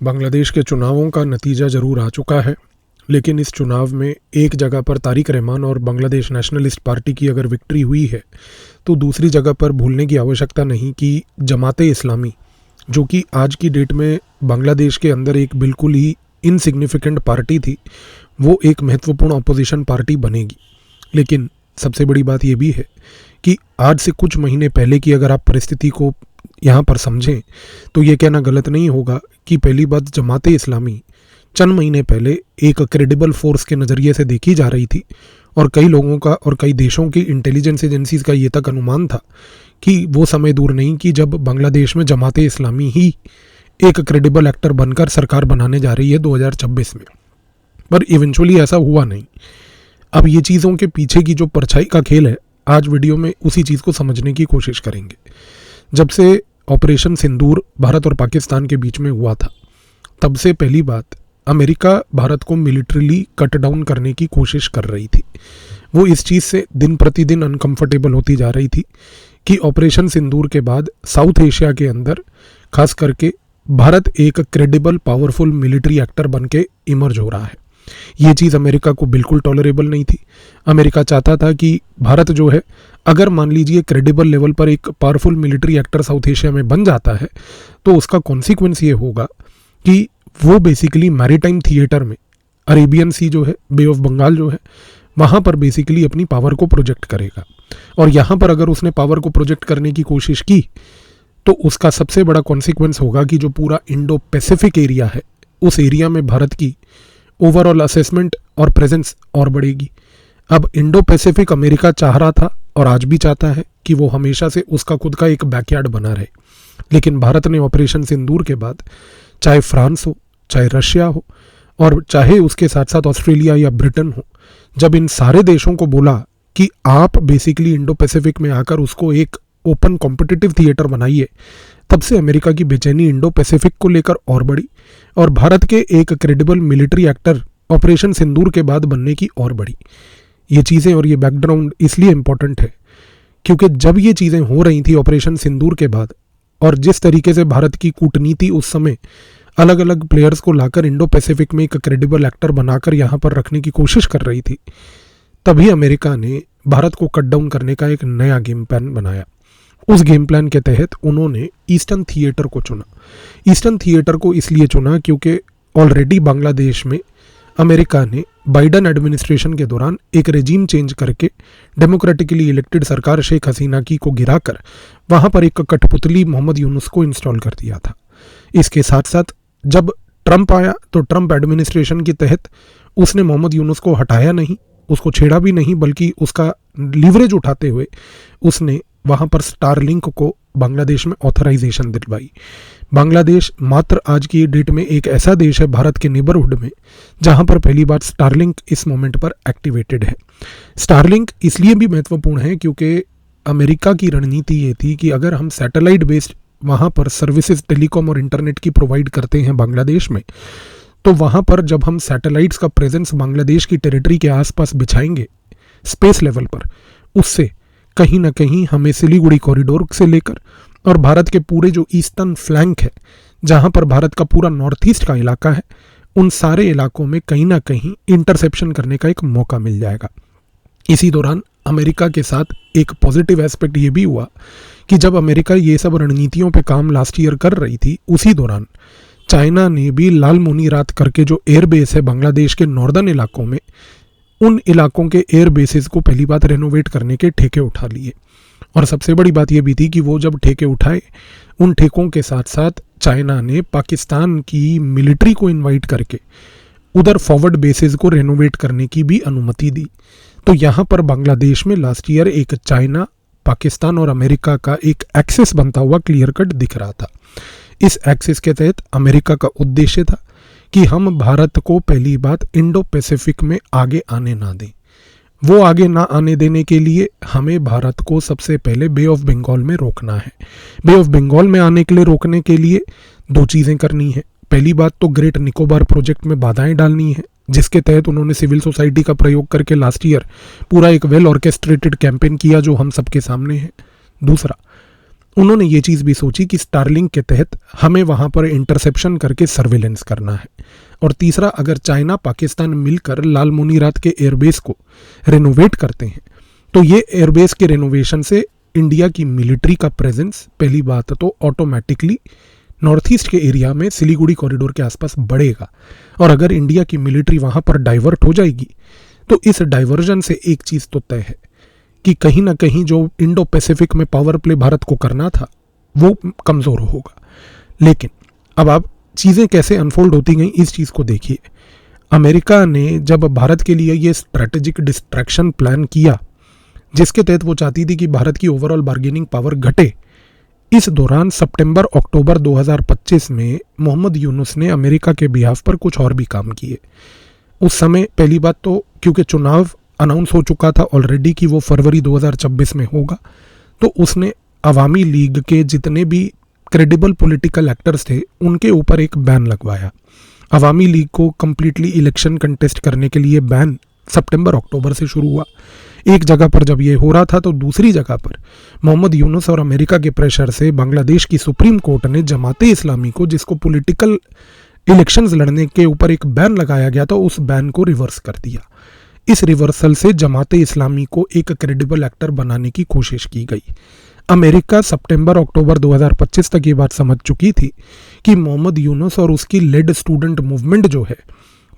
बांग्लादेश के चुनावों का नतीजा ज़रूर आ चुका है, लेकिन इस चुनाव में एक जगह पर तारिक रहमान और बांग्लादेश नेशनलिस्ट पार्टी की अगर विक्ट्री हुई है, तो दूसरी जगह पर भूलने की आवश्यकता नहीं कि जमाते इस्लामी, जो कि आज की डेट में बांग्लादेश के अंदर एक बिल्कुल ही इनसिग्निफिकेंट पार्टी थी, वो एक महत्वपूर्ण अपोजिशन पार्टी बनेगी। लेकिन सबसे बड़ी बात ये भी है कि आज से कुछ महीने पहले की अगर आप परिस्थिति को यहाँ पर समझें तो ये कहना गलत नहीं होगा कि पहली बात जमाते इस्लामी चंद महीने पहले एक क्रेडिबल फोर्स के नज़रिए से देखी जा रही थी और कई लोगों का और कई देशों की इंटेलिजेंस एजेंसीज का ये तक अनुमान था कि वो समय दूर नहीं कि जब बांग्लादेश में जमाते इस्लामी ही एक क्रेडिबल एक्टर बनकर सरकार बनाने जा रही है 2026 में। पर इवेंचुअली ऐसा हुआ नहीं। अब ये चीज़ों के पीछे की जो परछाई का खेल है, आज वीडियो में उसी चीज़ को समझने की कोशिश करेंगे। जब से ऑपरेशन सिंदूर भारत और पाकिस्तान के बीच में हुआ था, तब से पहली बात अमेरिका भारत को मिलिट्रीली कट डाउन करने की कोशिश कर रही थी। वो इस चीज़ से दिन प्रतिदिन अनकंफर्टेबल होती जा रही थी कि ऑपरेशन सिंदूर के बाद साउथ एशिया के अंदर खास करके भारत एक क्रेडिबल पावरफुल मिलिट्री एक्टर बन के इमर्ज हो रहा है। ये चीज़ अमेरिका को बिल्कुल टॉलरेबल नहीं थी। अमेरिका चाहता था कि भारत जो है, अगर मान लीजिए क्रेडिबल लेवल पर एक powerful military actor south Asia में बन जाता है, तो उसका कॉन्सिक्वेंस ये होगा कि वो बेसिकली मैरीटाइम थिएटर में अरेबियन सी जो है, बे ऑफ बंगाल जो है, वहाँ पर बेसिकली अपनी पावर को प्रोजेक्ट करेगा। और यहाँ पर अगर उसने पावर को प्रोजेक्ट करने की कोशिश की तो उसका सबसे बड़ा कॉन्सिक्वेंस होगा कि जो पूरा इंडो पैसिफिक एरिया है, उस एरिया में भारत की ओवरऑल असेसमेंट और प्रेजेंस और बढ़ेगी। अब इंडो पैसिफिक अमेरिका चाह रहा था और आज भी चाहता है कि वो हमेशा से उसका खुद का एक बैकयार्ड बना रहे, लेकिन भारत ने ऑपरेशन सिंदूर के बाद, चाहे फ्रांस हो, चाहे रशिया हो और चाहे उसके साथ साथ ऑस्ट्रेलिया या ब्रिटेन हो, जब इन सारे देशों को बोला कि आप बेसिकली इंडो पैसिफिक में आकर उसको एक ओपन कॉम्पिटिटिव थिएटर बनाइए, तब से अमेरिका की बेचैनी इंडो पैसिफिक को लेकर और बढ़ी और भारत के एक क्रेडिबल मिलिट्री एक्टर ऑपरेशन सिंदूर के बाद बनने की और बढ़ी। ये चीज़ें और ये बैकग्राउंड इसलिए इम्पोर्टेंट है क्योंकि जब ये चीज़ें हो रही थी ऑपरेशन सिंदूर के बाद, और जिस तरीके से भारत की कूटनीति उस समय अलग अलग प्लेयर्स को लाकर इंडो पैसिफिक में एक क्रेडिबल एक्टर बनाकर यहाँ पर रखने की कोशिश कर रही थी, तभी अमेरिका ने भारत को कट डाउन करने का एक नया गेम प्लान बनाया। उस गेम प्लान के तहत उन्होंने ईस्टर्न थिएटर को चुना। ईस्टर्न थिएटर को इसलिए चुना क्योंकि ऑलरेडी बांग्लादेश में अमेरिका ने बाइडन एडमिनिस्ट्रेशन के दौरान एक रेजीम चेंज करके डेमोक्रेटिकली इलेक्टेड सरकार शेख हसीना की को गिराकर वहाँ पर एक कठपुतली मोहम्मद यूनुस को इंस्टॉल कर दिया था। इसके साथ साथ जब ट्रंप आया तो ट्रंप एडमिनिस्ट्रेशन के तहत उसने मोहम्मद यूनुस को हटाया नहीं, उसको छेड़ा भी नहीं, बल्कि उसका लीवरेज उठाते हुए उसने वहाँ पर स्टारलिंक को बांग्लादेश में ऑथराइजेशन दिलवाई। बांग्लादेश मात्र आज की डेट में एक ऐसा देश है भारत के नेबरहुड में जहाँ पर पहली बार स्टारलिंक इस मोमेंट पर एक्टिवेटेड है। स्टारलिंक इसलिए भी महत्वपूर्ण है क्योंकि अमेरिका की रणनीति ये थी कि अगर हम सैटेलाइट बेस्ड वहाँ पर सर्विसेज टेलीकॉम और इंटरनेट की प्रोवाइड करते हैं बांग्लादेश में, तो वहाँ पर जब हम सैटेलाइट्स का प्रेजेंस बांग्लादेश की टेरिटरी के आसपास बिछाएंगे स्पेस लेवल पर, उससे कहीं ना कहीं हमें सिलीगुड़ी कॉरिडोर से लेकर और भारत के पूरे जो ईस्टर्न फ्लैंक है, जहाँ पर भारत का पूरा नॉर्थ ईस्ट का इलाका है, उन सारे इलाकों में कहीं ना कहीं इंटरसेप्शन करने का एक मौका मिल जाएगा। इसी दौरान अमेरिका के साथ एक पॉजिटिव एस्पेक्ट ये भी हुआ कि जब अमेरिका ये सब रणनीतियों पे काम लास्ट ईयर कर रही थी, उसी दौरान चाइना ने भी लाल मोनीरात करके जो एयरबेस है बांग्लादेश के नॉर्दर्न इलाकों में, उन इलाकों के एयर बेसिस को पहली बात रेनोवेट करने के ठेके उठा लिए। और सबसे बड़ी बात यह भी थी कि वो जब ठेके उठाए, उन ठेकों के साथ साथ चाइना ने पाकिस्तान की मिलिट्री को इनवाइट करके उधर फॉरवर्ड बेसिस को रेनोवेट करने की भी अनुमति दी। तो यहाँ पर बांग्लादेश में लास्ट ईयर एक चाइना, पाकिस्तान और अमेरिका का एक एक्सेस बनता हुआ क्लियर कट दिख रहा था। इस एक्सेस के तहत अमेरिका का उद्देश्य था कि हम भारत को पहली बात इंडो पैसिफिक में आगे आने ना दें। वो आगे ना आने देने के लिए हमें भारत को सबसे पहले बे ऑफ बंगाल में रोकना है। बे ऑफ बंगाल में आने के लिए रोकने के लिए दो चीज़ें करनी है। पहली बात तो ग्रेट निकोबार प्रोजेक्ट में बाधाएं डालनी है, जिसके तहत उन्होंने सिविल सोसाइटी का प्रयोग करके लास्ट ईयर पूरा एक वेल ऑर्केस्ट्रेटेड कैंपेन किया जो हम सबके सामने है। दूसरा, उन्होंने ये चीज़ भी सोची कि स्टारलिंक के तहत हमें वहाँ पर इंटरसेप्शन करके सर्विलेंस करना है। और तीसरा, अगर चाइना पाकिस्तान मिलकर लाल मुनीरात के एयरबेस को रेनोवेट करते हैं तो ये एयरबेस के रेनोवेशन से इंडिया की मिलिट्री का प्रेजेंस पहली बात तो ऑटोमेटिकली नॉर्थ ईस्ट के एरिया में सिलीगुड़ी कॉरिडोर के आसपास बढ़ेगा। और अगर इंडिया की मिलिट्री वहाँ पर डाइवर्ट हो जाएगी तो इस डाइवर्जन से एक चीज़ तो तय है कि कहीं ना कहीं जो इंडो पैसिफिक में पावर प्ले भारत को करना था वो कमज़ोर होगा। लेकिन अब आप चीज़ें कैसे अनफोल्ड होती गई इस चीज़ को देखिए। अमेरिका ने जब भारत के लिए ये स्ट्रैटेजिक डिस्ट्रैक्शन प्लान किया जिसके तहत वो चाहती थी कि भारत की ओवरऑल बार्गेनिंग पावर घटे, इस दौरान सितंबर अक्टूबर 2025 में मोहम्मद यूनुस ने अमेरिका के बिहाफ पर कुछ और भी काम किए। उस समय पहली बात तो क्योंकि चुनाव अनाउंस हो चुका था ऑलरेडी कि वो फरवरी 2026 में होगा, तो उसने अवामी लीग के जितने भी क्रेडिबल पॉलिटिकल एक्टर्स थे उनके ऊपर एक बैन लगवाया। अवामी लीग को कम्प्लीटली इलेक्शन कंटेस्ट करने के लिए बैन सितंबर अक्टूबर से शुरू हुआ। एक जगह पर जब ये हो रहा था तो दूसरी जगह पर मोहम्मद यूनुस और अमेरिका के प्रेशर से बांग्लादेश की सुप्रीम कोर्ट ने जमाते इस्लामी को, जिसको पॉलिटिकल इलेक्शंस लड़ने के ऊपर एक बैन लगाया गया था, उस बैन को रिवर्स कर दिया। इस रिवर्सल से जमाते इस्लामी को एक क्रेडिबल एक्टर बनाने की कोशिश की गई। अमेरिका सितंबर अक्टूबर 2025 तक ये बात समझ चुकी थी कि मोहम्मद यूनुस और उसकी लेड स्टूडेंट मूवमेंट जो है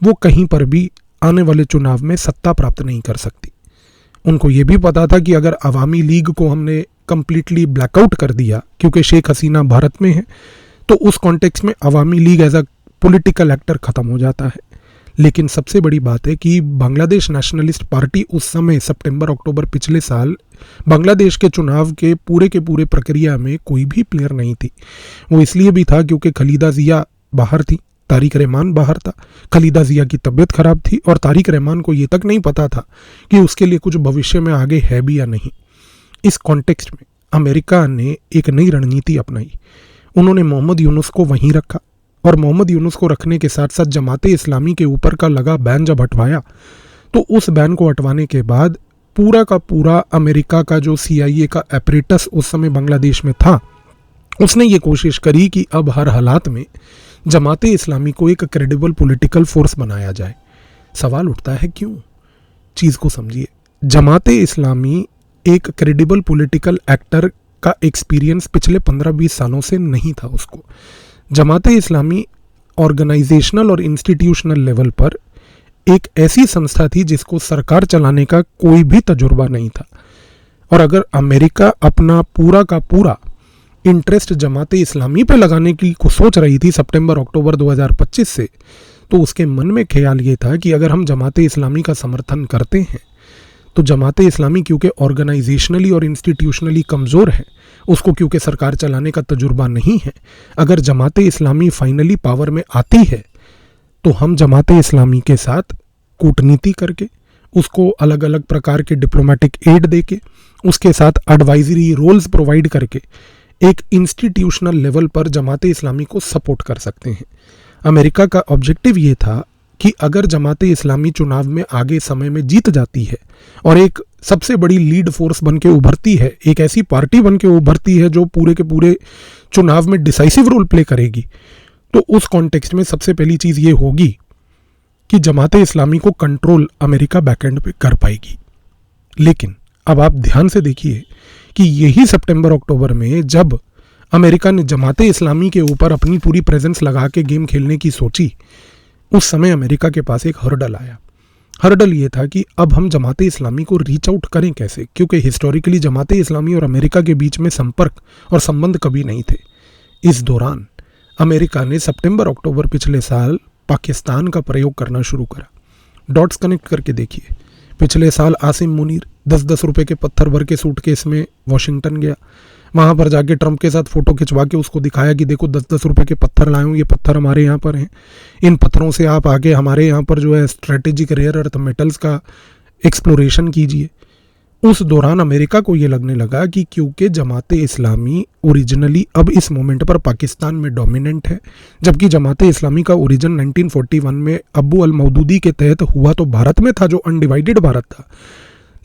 वो कहीं पर भी आने वाले चुनाव में सत्ता प्राप्त नहीं कर सकती। उनको ये भी पता था कि अगर अवामी लीग को हमने कम्प्लीटली ब्लैकआउट कर दिया क्योंकि शेख हसीना भारत में है तो उस कॉन्टेक्स्ट में Awami League as a political actor ख़त्म हो जाता है। लेकिन सबसे बड़ी बात है कि बांग्लादेश नेशनलिस्ट पार्टी उस समय सितंबर अक्टूबर पिछले साल बांग्लादेश के चुनाव के पूरे प्रक्रिया में कोई भी प्लेयर नहीं थी। वो इसलिए भी था क्योंकि खलीदा जिया बाहर थी, तारिक रहमान बाहर था। खलीदा जिया की तबीयत खराब थी और तारिक रहमान को ये तक नहीं पता था कि उसके लिए कुछ भविष्य में आगे है भी या नहीं। इस कॉन्टेक्स्ट में अमेरिका ने एक नई रणनीति अपनाई। उन्होंने मोहम्मद यूनुस को वहीं रखा और मोहम्मद यूनुस को रखने के साथ साथ जमाते इस्लामी के ऊपर का लगा बैन जब हटवाया तो उस बैन को हटवाने के बाद पूरा का पूरा अमेरिका का जो CIA का एपरेटस उस समय बांग्लादेश में था उसने ये कोशिश करी कि अब हर हालात में जमाते इस्लामी को एक क्रेडिबल पॉलिटिकल फोर्स बनाया जाए। सवाल उठता है क्यों? चीज़ को समझिए। जमाते इस्लामी एक क्रेडिबल पॉलिटिकल एक्टर का एक्सपीरियंस पिछले 15-20 सालों से नहीं था उसको। जमाते इस्लामी ऑर्गेनाइजेशनल और इंस्टीट्यूशनल लेवल पर एक ऐसी संस्था थी जिसको सरकार चलाने का कोई भी तजुर्बा नहीं था। और अगर अमेरिका अपना पूरा का पूरा इंटरेस्ट जमाते इस्लामी पे लगाने की को सोच रही थी सितंबर अक्टूबर 2025 से, तो उसके मन में ख्याल ये था कि अगर हम जमाते इस्लामी का समर्थन करते हैं तो जमाते इस्लामी क्योंकि ऑर्गेनाइजेशनली और इंस्टीट्यूशनली कमज़ोर है, उसको क्योंकि सरकार चलाने का तजुर्बा नहीं है, अगर जमाते इस्लामी फाइनली पावर में आती है तो हम जमाते इस्लामी के साथ कूटनीति करके, उसको अलग अलग प्रकार के डिप्लोमेटिक एड देके, उसके साथ एडवाइजरी रोल्स प्रोवाइड करके एक इंस्टीट्यूशनल लेवल पर जमाते इस्लामी को सपोर्ट कर सकते हैं। अमेरिका का ऑब्जेक्टिव ये था कि अगर जमाते इस्लामी चुनाव में आगे समय में जीत जाती है और एक सबसे बड़ी लीड फोर्स बन के उभरती है, एक ऐसी पार्टी बन के उभरती है जो पूरे के पूरे चुनाव में डिसाइसिव रोल प्ले करेगी, तो उस कॉन्टेक्स्ट में सबसे पहली चीज़ ये होगी कि जमाते इस्लामी को कंट्रोल अमेरिका बैकएंड पे कर पाएगी। लेकिन अब आप ध्यान से देखिए कि यही सितंबर अक्टूबर में जब अमेरिका ने जमाते इस्लामी के ऊपर अपनी पूरी प्रेजेंस लगा के गेम खेलने की सोची, उस समय अमेरिका के पास एक हर्डल आया। हर्डल ये था कि अब हम जमाते इस्लामी को रीच आउट करें कैसे, क्योंकि हिस्टोरिकली जमाते इस्लामी और अमेरिका के बीच में संपर्क और संबंध कभी नहीं थे। इस दौरान अमेरिका ने सितंबर अक्टूबर पिछले साल पाकिस्तान का प्रयोग करना शुरू करा। डॉट्स कनेक्ट करके देखिए। पिछले साल आसिम मुनीर 10-10 रुपए के पत्थर भर के सूटकेस में वॉशिंगटन गया, वहाँ पर जाके ट्रंप के साथ फ़ोटो खिंचवा के उसको दिखाया कि देखो 10-10 रुपए के पत्थर लाए हूँ, ये पत्थर हमारे यहाँ पर हैं, इन पत्थरों से आप आगे हमारे यहाँ पर जो है स्ट्रेटेजिक रेयर अर्थ मेटल्स का एक्सप्लोरेशन कीजिए। उस दौरान अमेरिका को ये लगने लगा कि क्योंकि जमाते इस्लामी ओरिजिनली अब इस मोमेंट पर पाकिस्तान में डोमिनेंट है, जबकि जमाते इस्लामी का ओरिजिन 1941 में अब्बू अल मौदूदी के तहत हुआ तो भारत में था, जो अनडिवाइडेड भारत था।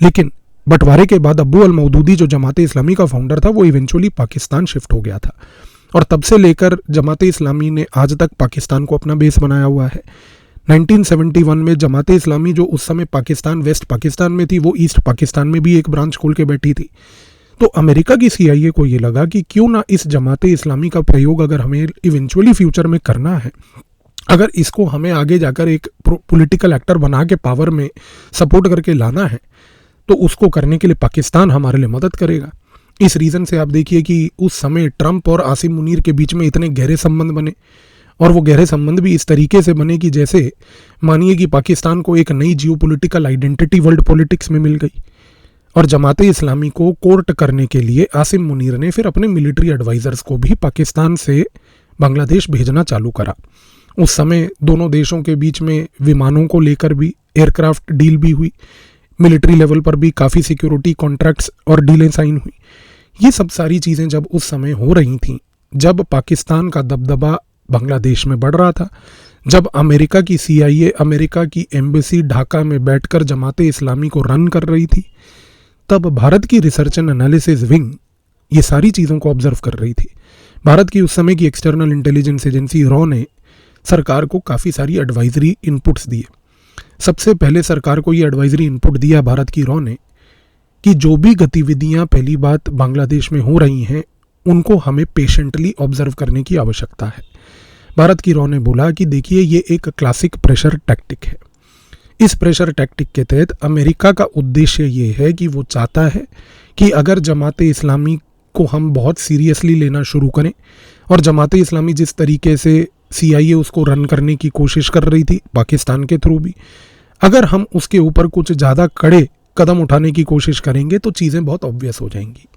लेकिन बंटवारे के बाद अब्बू अल मौदूदी जो जमात इस्लामी का फाउंडर था वो इवेंचुअली पाकिस्तान शिफ्ट हो गया था और तब से लेकर जमात इस्लामी ने आज तक पाकिस्तान को अपना बेस बनाया हुआ है। 1971 में जमात इस्लामी जो उस समय पाकिस्तान वेस्ट पाकिस्तान में थी वो ईस्ट पाकिस्तान में भी एक ब्रांच खोल के बैठी थी। तो अमेरिका की CIA को ये लगा कि क्यों ना इस जमात इस्लामी का प्रयोग अगर हमें इवेंचुअली फ्यूचर में करना है, अगर इसको हमें आगे जाकर एक पॉलिटिकल एक्टर बना के पावर में सपोर्ट करके लाना है तो उसको करने के लिए पाकिस्तान हमारे लिए मदद करेगा। इस रीज़न से आप देखिए कि उस समय ट्रंप और आसिम मुनीर के बीच में इतने गहरे संबंध बने और वो गहरे संबंध भी इस तरीके से बने कि जैसे मानिए कि पाकिस्तान को एक नई जियोपॉलिटिकल आइडेंटिटी वर्ल्ड पॉलिटिक्स में मिल गई और जमात इस्लामी को कोर्ट करने के लिए आसिम मुनीर ने फिर अपने मिलिट्री एडवाइजर्स को भी पाकिस्तान से बांग्लादेश भेजना चालू करा। उस समय दोनों देशों के बीच में विमानों को लेकर भी एयरक्राफ्ट डील भी हुई, मिलिट्री लेवल पर भी काफ़ी सिक्योरिटी कॉन्ट्रैक्ट्स और डीलें साइन हुई। ये सब सारी चीज़ें जब उस समय हो रही थीं, जब पाकिस्तान का दबदबा बांग्लादेश में बढ़ रहा था, जब अमेरिका की CIA अमेरिका की एम्बेसी ढाका में बैठकर जमात इस्लामी को रन कर रही थी, तब भारत की रिसर्च एंड एनालिसिस विंग ये सारी चीज़ों को ऑब्जर्व कर रही थी। भारत की उस समय की एक्सटर्नल इंटेलिजेंस एजेंसी रॉ ने सरकार को काफ़ी सारी एडवाइजरी इनपुट्स दिए। सबसे पहले सरकार को ये एडवाइजरी इनपुट दिया भारत की रॉ ने कि जो भी गतिविधियां पहली बात बांग्लादेश में हो रही हैं उनको हमें पेशेंटली ऑब्जर्व करने की आवश्यकता है। भारत की रॉ ने बोला कि देखिए ये एक क्लासिक प्रेशर टैक्टिक है। इस प्रेशर टैक्टिक के तहत अमेरिका का उद्देश्य ये है कि वो चाहता है कि अगर जमात इस्लामी को हम बहुत सीरियसली लेना शुरू करें और जमात इस्लामी जिस तरीके से CIA उसको रन करने की कोशिश कर रही थी पाकिस्तान के थ्रू भी, अगर हम उसके ऊपर कुछ ज़्यादा कड़े कदम उठाने की कोशिश करेंगे तो चीज़ें बहुत ऑब्वियस हो जाएंगी।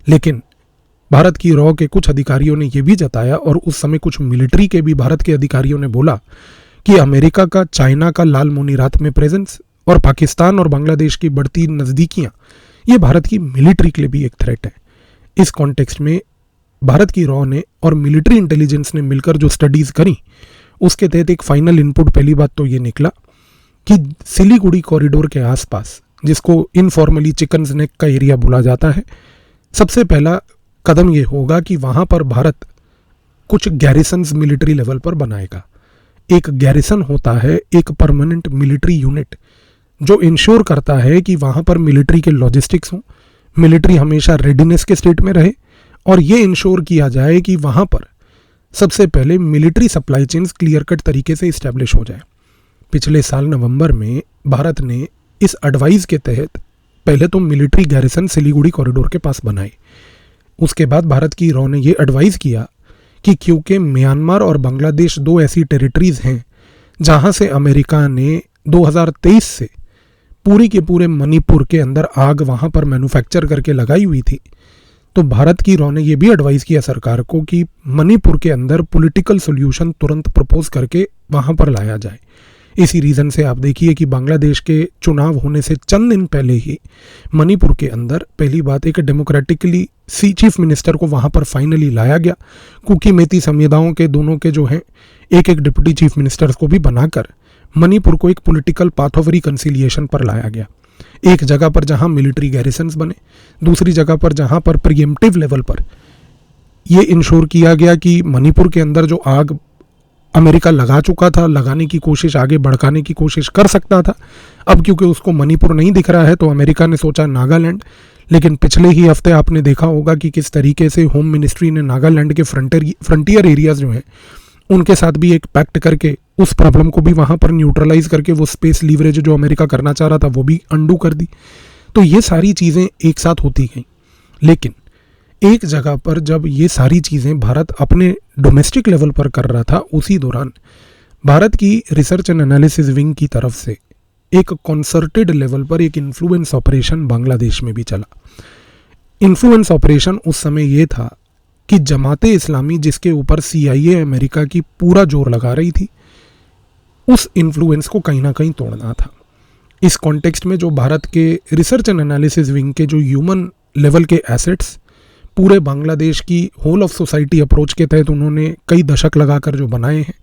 लेकिन भारत की रॉ के कुछ अधिकारियों ने यह भी जताया और उस समय कुछ मिलिट्री के भी भारत के अधिकारियों ने बोला कि अमेरिका का चाइना का लाल मोनीरात में प्रेजेंस और पाकिस्तान और बांग्लादेश की बढ़ती नज़दीकियाँ ये भारत की मिलिट्री के लिए भी एक थ्रेट है। इस कॉन्टेक्स्ट में भारत की रॉ ने और मिलिट्री इंटेलिजेंस ने मिलकर जो स्टडीज़ करी उसके तहत एक फाइनल इनपुट पहली बात तो ये निकला कि सिलीगुड़ी कॉरिडोर के आसपास, जिसको इनफॉर्मली चिकन्स नेक का एरिया बोला जाता है, सबसे पहला कदम ये होगा कि वहाँ पर भारत कुछ गैरिसन्स मिलिट्री लेवल पर बनाएगा। एक गैरिसन होता है एक परमानेंट मिलिट्री यूनिट जो इंश्योर करता है कि वहाँ पर मिलिट्री के लॉजिस्टिक्स हों, मिलिट्री हमेशा रेडीनेस के स्टेट में रहे और ये इंश्योर किया जाए कि वहाँ पर सबसे पहले military supply chains clear cut तरीके से इस्टेब्लिश हो जाए। पिछले साल नवंबर में भारत ने इस एडवाइस के तहत पहले तो मिलिट्री गैरिसन सिलीगुड़ी कॉरिडोर के पास बनाए। उसके बाद भारत की रॉ ने ये एडवाइस किया कि क्योंकि म्यांमार और बांग्लादेश दो ऐसी टेरिटरीज हैं जहाँ से अमेरिका ने 2023 से पूरी के पूरे मणिपुर के अंदर आग वहाँ पर मैन्युफैक्चर करके लगाई हुई थी, तो भारत की रॉ ने यह भी एडवाइस किया सरकार को कि मणिपुर के अंदर पॉलिटिकल सॉल्यूशन तुरंत प्रपोज करके वहाँ पर लाया जाए। इसी रीज़न से आप देखिए कि बांग्लादेश के चुनाव होने से चंद दिन पहले ही मणिपुर के अंदर पहली बात एक डेमोक्रेटिकली चीफ मिनिस्टर को वहाँ पर फाइनली लाया गया। कुकी मेती समुदायों के दोनों के जो हैं एक एक डिप्टी चीफ मिनिस्टर्स को भी बनाकर मणिपुर को एक पॉलिटिकल पाथ ऑफ रिकन्सिलिएशन पर लाया गया। एक जगह पर जहाँ मिलिट्री गैरिसन्स बने, दूसरी जगह पर जहाँ पर प्रीएम्प्टिव लेवल पर ये इंश्योर किया गया कि मणिपुर के अंदर जो आग अमेरिका लगा चुका था, लगाने की कोशिश आगे भड़काने की कोशिश कर सकता था, अब क्योंकि उसको मणिपुर नहीं दिख रहा है तो अमेरिका ने सोचा नागालैंड। लेकिन पिछले ही हफ्ते आपने देखा होगा कि किस तरीके से होम मिनिस्ट्री ने नागालैंड के फ्रंटियर एरियाज जो हैं उनके साथ भी एक पैक्ट करके उस प्रॉब्लम को भी वहाँ पर न्यूट्रलाइज करके वो स्पेस लीवरेज जो अमेरिका करना चाह रहा था वो भी अंडू कर दी। तो ये सारी चीज़ें एक साथ होती गई। लेकिन एक जगह पर जब ये सारी चीज़ें भारत अपने डोमेस्टिक लेवल पर कर रहा था, उसी दौरान भारत की रिसर्च एंड एनालिसिस विंग की तरफ से एक कॉन्सर्टेड लेवल पर एक इन्फ्लुएंस ऑपरेशन बांग्लादेश में भी चला। इन्फ्लुएंस ऑपरेशन उस समय ये था कि जमाते इस्लामी जिसके ऊपर CIA अमेरिका की पूरा जोर लगा रही थी, उस इन्फ्लुएंस को कहीं ना कहीं तोड़ना था। इस कॉन्टेक्स्ट में जो भारत के रिसर्च एंड एनालिसिस विंग के जो ह्यूमन लेवल के एसेट्स पूरे बांग्लादेश की होल ऑफ सोसाइटी अप्रोच के तहत उन्होंने कई दशक लगाकर जो बनाए हैं,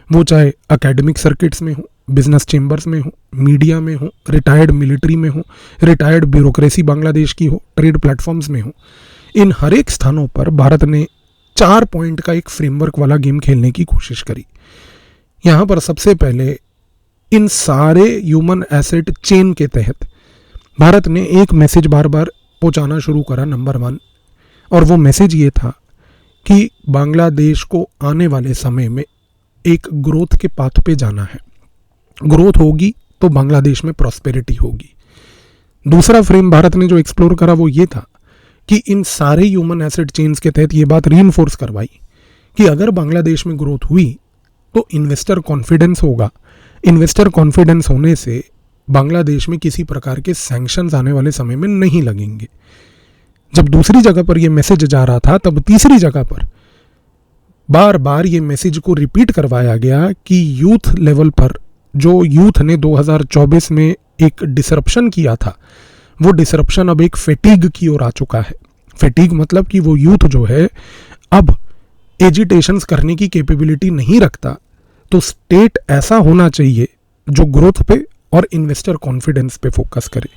वो चाहे एकेडमिक सर्किट्स में हो, बिजनेस चेंबर्स में हो, मीडिया में हो, रिटायर्ड मिलिट्री में हो, रिटायर्ड ब्यूरोक्रेसी बांग्लादेश की हो, ट्रेड प्लेटफॉर्म्स में हो, इन हर एक स्थानों पर भारत ने 4 पॉइंट का एक फ्रेमवर्क वाला गेम खेलने की कोशिश करी। यहाँ पर सबसे पहले इन सारे ह्यूमन एसेट चेन के तहत भारत ने एक मैसेज बार बार पहुँचाना शुरू करा, नंबर 1, और वो मैसेज ये था कि बांग्लादेश को आने वाले समय में एक ग्रोथ के पाथ पे जाना है। ग्रोथ होगी तो बांग्लादेश में प्रॉस्पेरिटी होगी। दूसरा फ्रेम भारत ने जो एक्सप्लोर करा वो ये था कि इन सारे ह्यूमन एसेट चेन्स के तहत ये बात रीइंफोर्स करवाई कि अगर बांग्लादेश में ग्रोथ हुई तो इन्वेस्टर कॉन्फिडेंस होगा। इन्वेस्टर कॉन्फिडेंस होने से बांग्लादेश में किसी प्रकार के सैंक्शंस आने वाले समय में नहीं लगेंगे। जब दूसरी जगह पर यह मैसेज जा रहा था, तब तीसरी जगह पर बार बार ये मैसेज को रिपीट करवाया गया कि यूथ लेवल पर जो यूथ ने 2024 में एक डिसरप्शन किया था, वो डिसरप्शन अब एक फेटीग की ओर आ चुका है। फेटीग मतलब कि वो यूथ जो है अब एजिटेशंस करने की कैपेबिलिटी नहीं रखता। तो स्टेट ऐसा होना चाहिए जो ग्रोथ पे और इन्वेस्टर कॉन्फिडेंस पे फोकस करे।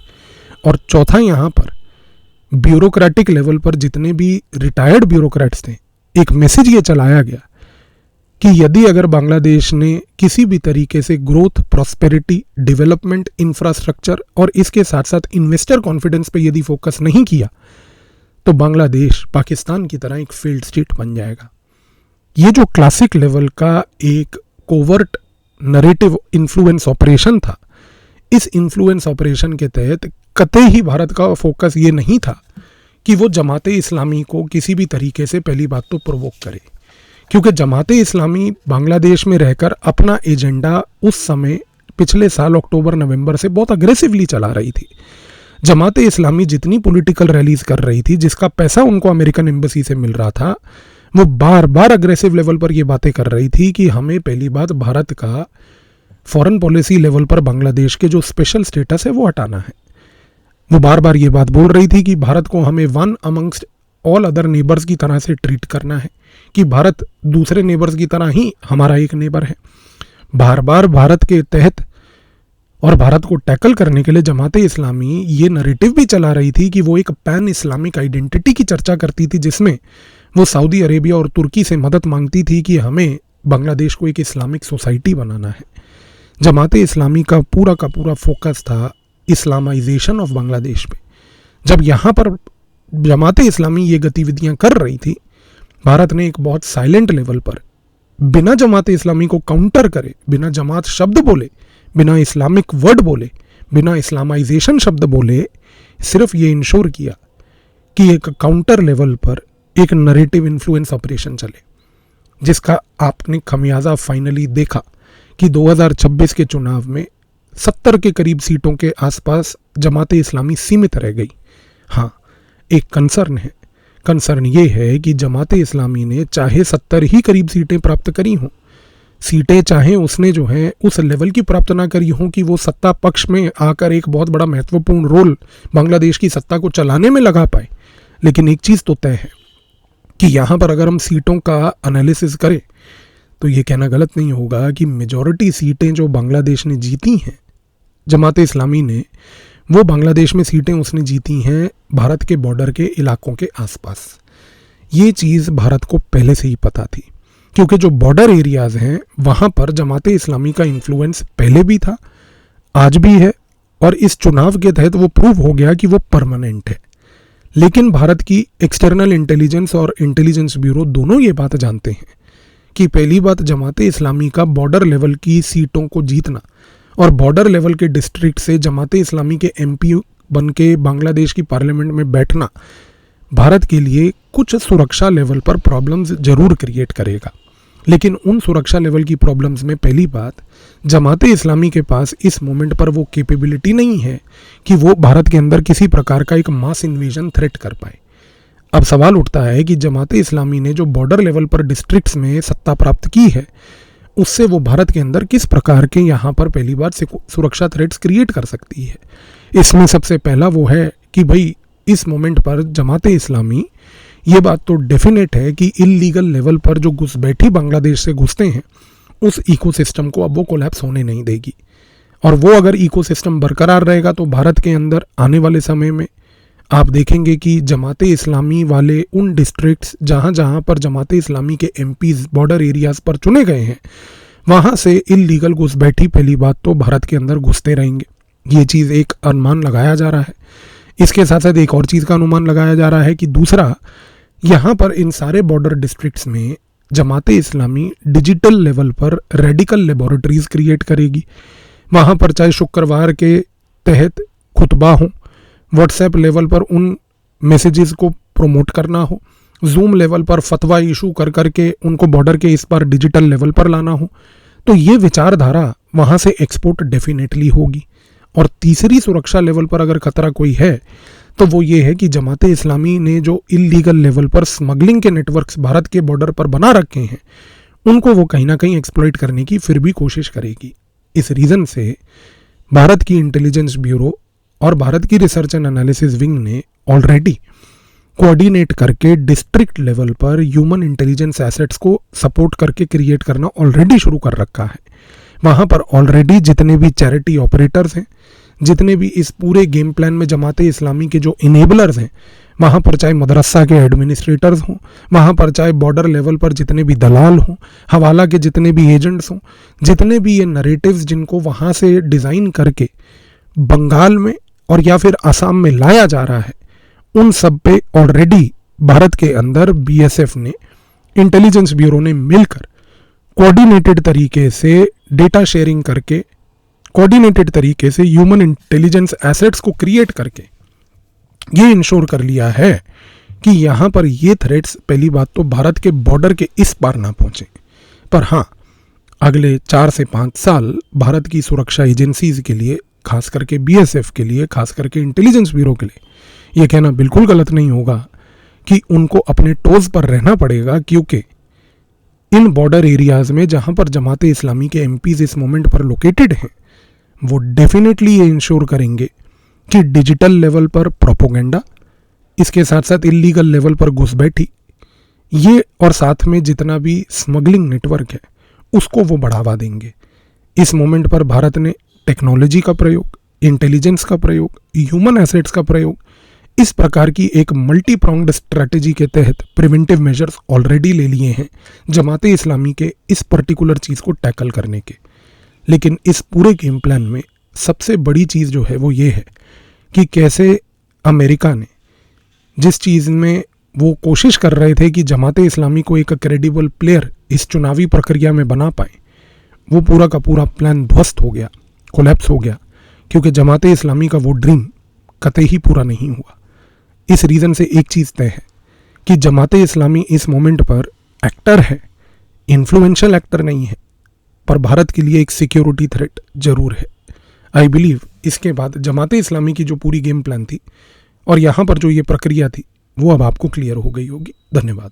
और चौथा, यहाँ पर ब्यूरोक्रेटिक लेवल पर जितने भी रिटायर्ड ब्यूरोक्रेट्स थे, एक मैसेज ये चलाया गया कि यदि अगर बांग्लादेश ने किसी भी तरीके से ग्रोथ, प्रॉस्पेरिटी, डेवलपमेंट, इंफ्रास्ट्रक्चर और इसके साथ साथ इन्वेस्टर कॉन्फिडेंस पे यदि फोकस नहीं किया तो बांग्लादेश पाकिस्तान की तरह एक फेल्ड स्टेट बन जाएगा। ये जो क्लासिक लेवल का एक कोवर्ट नरेटिव इन्फ्लुएंस ऑपरेशन था, इस इन्फ्लुएंस ऑपरेशन के तहत कतई ही भारत का फोकस ये नहीं था कि वो जमाते इस्लामी को किसी भी तरीके से पहली बात तो प्रोवोक करे, क्योंकि जमाते इस्लामी बांग्लादेश में रहकर अपना एजेंडा उस समय पिछले साल अक्टूबर-नवंबर से बहुत अग्रेसिवली चला रही थी। जमाते इस्लामी जितनी पॉलिटिकल रैलीज कर रही थी, जिसका पैसा उनको अमेरिकन एम्बेसी से मिल रहा था, वो बार बार अग्रेसिव लेवल पर ये बातें कर रही थी कि हमें पहली बात भारत का फॉरेन पॉलिसी लेवल पर बांग्लादेश के जो स्पेशल स्टेटस है वो हटाना है। वो बार बार ये बात बोल रही थी कि भारत को हमें one amongst all other neighbours की तरह से ट्रीट करना है, कि भारत दूसरे नेबर्स की तरह ही हमारा एक नेबर है। बार बार भारत के तहत और भारत को टैकल करने के लिए जमाते इस्लामी ये नरेटिव भी चला रही थी कि वो एक पैन इस्लामिक आइडेंटिटी की चर्चा करती थी, जिसमें वो सऊदी अरेबिया और तुर्की से मदद मांगती थी कि हमें बांग्लादेश को एक इस्लामिक सोसाइटी बनाना है। जमाते इस्लामी का पूरा फोकस था इस्लामाइजेशन ऑफ बांग्लादेश पे। जब यहाँ पर जमाते इस्लामी ये गतिविधियाँ कर रही थी, भारत ने एक बहुत साइलेंट लेवल पर बिना जमाते इस्लामी को काउंटर करे, बिना जमात शब्द बोले, बिना इस्लामिक वर्ड बोले, बिना इस्लामाइजेशन शब्द बोले, सिर्फ ये इंश्योर किया कि एक काउंटर लेवल पर एक नरेटिव इन्फ्लुएंस ऑपरेशन चले, जिसका आपने खमियाजा फाइनली देखा कि 2026 के चुनाव में 70 के करीब सीटों के आसपास जमाते इस्लामी सीमित रह गई। हाँ, एक कंसर्न है। कंसर्न ये है कि जमाते इस्लामी ने चाहे 70 ही करीब सीटें प्राप्त करी हों, सीटें चाहे उसने जो है उस लेवल की प्राप्त ना करी हों कि वो सत्ता पक्ष में आकर एक बहुत बड़ा महत्वपूर्ण रोल बांग्लादेश की सत्ता को चलाने में लगा पाए, लेकिन एक चीज़ तो तय है कि यहाँ पर अगर हम सीटों का एनालिसिस करें तो ये कहना गलत नहीं होगा कि मेजॉरिटी सीटें जो बांग्लादेश ने जीती हैं जमाते इस्लामी ने, वो बांग्लादेश में सीटें उसने जीती हैं भारत के बॉर्डर के इलाकों के आसपास। ये चीज़ भारत को पहले से ही पता थी, क्योंकि जो बॉर्डर एरियाज़ हैं वहाँ पर जमाते इस्लामी का इन्फ्लुएंस पहले भी था, आज भी है, और इस चुनाव के तहत वो प्रूव हो गया कि वो परमानेंट है। लेकिन भारत की एक्सटर्नल इंटेलिजेंस और इंटेलिजेंस ब्यूरो दोनों ये बात जानते हैं कि पहली बात, जमाते इस्लामी का बॉर्डर लेवल की सीटों को जीतना और बॉर्डर लेवल के डिस्ट्रिक्ट से जमाते इस्लामी के एमपी बन के बांग्लादेश की पार्लियामेंट में बैठना भारत के लिए कुछ सुरक्षा लेवल पर प्रॉब्लम्स जरूर क्रिएट करेगा। लेकिन उन सुरक्षा लेवल की प्रॉब्लम्स में पहली बात, जमाते इस्लामी के पास इस मोमेंट पर वो कैपेबिलिटी नहीं है कि वो भारत के अंदर किसी प्रकार का एक मास इन्वेजन थ्रेट कर पाए। अब सवाल उठता है कि जमाते इस्लामी ने जो बॉर्डर लेवल पर डिस्ट्रिक्ट्स में सत्ता प्राप्त की है, उससे वो भारत के अंदर किस प्रकार के यहाँ पर पहली बार सुरक्षा थ्रेट्स क्रिएट कर सकती है। इसमें सबसे पहला वो है कि भाई इस मोमेंट पर जमाते इस्लामी, ये बात तो डेफिनेट है कि इलीगल लेवल पर जो घुसपैठी बांग्लादेश से घुसते हैं उस इकोसिस्टम को अब वो कोलैप्स होने नहीं देगी। और वो अगर इकोसिस्टम बरकरार रहेगा तो भारत के अंदर आने वाले समय में आप देखेंगे कि जमाते इस्लामी वाले उन डिस्ट्रिक्ट्स जहाँ जहाँ पर जमाते इस्लामी के एमपीज बॉर्डर एरियाज़ पर चुने गए हैं, वहाँ से इल्लीगल घुसपैठी पहली बात तो भारत के अंदर घुसते रहेंगे। ये चीज़ एक अनुमान लगाया जा रहा है। इसके साथ साथ एक और चीज़ का अनुमान लगाया जा रहा है कि दूसरा, यहाँ पर इन सारे बॉर्डर डिस्ट्रिक्ट्स में जमाते इस्लामी डिजिटल लेवल पर रेडिकल लेबोरेटरीज क्रिएट करेगी। वहाँ पर चाहे शुक्रवार के तहत खुतबा हो, व्हाट्सएप लेवल पर उन मैसेजेस को प्रमोट करना हो, जूम लेवल पर फतवा इशू कर करके उनको बॉर्डर के इस पार डिजिटल लेवल पर लाना हो, तो ये विचारधारा वहाँ से एक्सपोर्ट डेफिनेटली होगी। और तीसरी सुरक्षा लेवल पर अगर खतरा कोई है तो वो ये है कि जमाते इस्लामी ने जो इल्लीगल लेवल पर स्मगलिंग के नेटवर्क्स भारत के बॉर्डर पर बना रखे हैं, उनको वो कहीं ना कहीं एक्सप्लॉइट करने की फिर भी कोशिश करेगी। इस रीज़न से भारत की इंटेलिजेंस ब्यूरो और भारत की रिसर्च एंड एनालिसिस विंग ने ऑलरेडी कोऑर्डिनेट करके डिस्ट्रिक्ट लेवल पर ह्यूमन इंटेलिजेंस एसेट्स को सपोर्ट करके क्रिएट करना ऑलरेडी शुरू कर रखा है। वहाँ पर ऑलरेडी जितने भी चैरिटी ऑपरेटर्स हैं, जितने भी इस पूरे गेम प्लान में जमाते इस्लामी के जो इनेबलर्स हैं, वहाँ पर चाहे मदरसा के एडमिनिस्ट्रेटर्स हों, वहाँ पर चाहे बॉर्डर लेवल पर जितने भी दलाल हों, हवाला के जितने भी एजेंट्स हों, जितने भी ये नरेटिव्स जिनको वहाँ से डिज़ाइन करके बंगाल में और या फिर असम में लाया जा रहा है, उन सब पे ऑलरेडी भारत के अंदर बीएसएफ ने, इंटेलिजेंस ब्यूरो ने मिलकर कोऑर्डिनेटेड तरीके से डेटा शेयरिंग करके, कोऑर्डिनेटेड तरीके से ह्यूमन इंटेलिजेंस एसेट्स को क्रिएट करके ये इंश्योर कर लिया है कि यहाँ पर ये थ्रेट्स पहली बात तो भारत के बॉर्डर के इस पार ना पहुँचे। पर हाँ, अगले 4 से 5 साल भारत की सुरक्षा एजेंसीज के लिए, खास करके बीएसएफ के लिए, खास करके इंटेलिजेंस ब्यूरो के लिए ये कहना बिल्कुल गलत नहीं होगा कि उनको अपने टोज पर रहना पड़ेगा, क्योंकि इन बॉर्डर एरियाज़ में जहाँ पर जमाते इस्लामी के एमपीज इस मोमेंट पर लोकेटेड हैं, वो डेफिनेटली ये इंश्योर करेंगे कि डिजिटल लेवल पर प्रोपोगेंडा, इसके साथ साथ इल्लीगल लेवल पर घुसपैठी, ये और साथ में जितना भी स्मगलिंग नेटवर्क है उसको वो बढ़ावा देंगे। इस मोमेंट पर भारत ने टेक्नोलॉजी का प्रयोग, इंटेलिजेंस का प्रयोग, ह्यूमन एसेट्स का प्रयोग, इस प्रकार की एक मल्टी प्रोंग्ड स्ट्रैटेजी के तहत प्रिवेंटिव मेजर्स ऑलरेडी ले लिए हैं जमाते इस्लामी के इस पर्टिकुलर चीज़ को टैकल करने के। लेकिन इस पूरे गेम प्लान में सबसे बड़ी चीज़ जो है वो ये है कि कैसे अमेरिका ने, जिस चीज़ में वो कोशिश कर रहे थे कि जमाते इस्लामी को एक क्रेडिबल प्लेयर इस चुनावी प्रक्रिया में बना पाए, वो पूरा का पूरा प्लान ध्वस्त हो गया, कोलैप्स हो गया, क्योंकि जमाते इस्लामी का वो ड्रीम कतई ही पूरा नहीं हुआ। इस रीज़न से एक चीज़ तय है कि जमाते इस्लामी इस मोमेंट पर एक्टर है, इन्फ्लुएंशियल एक्टर नहीं है, पर भारत के लिए एक सिक्योरिटी थ्रेट जरूर है। आई बिलीव इसके बाद जमाते इस्लामी की जो पूरी गेम प्लान थी और यहाँ पर जो ये प्रक्रिया थी वो अब आपको क्लियर हो गई होगी। धन्यवाद।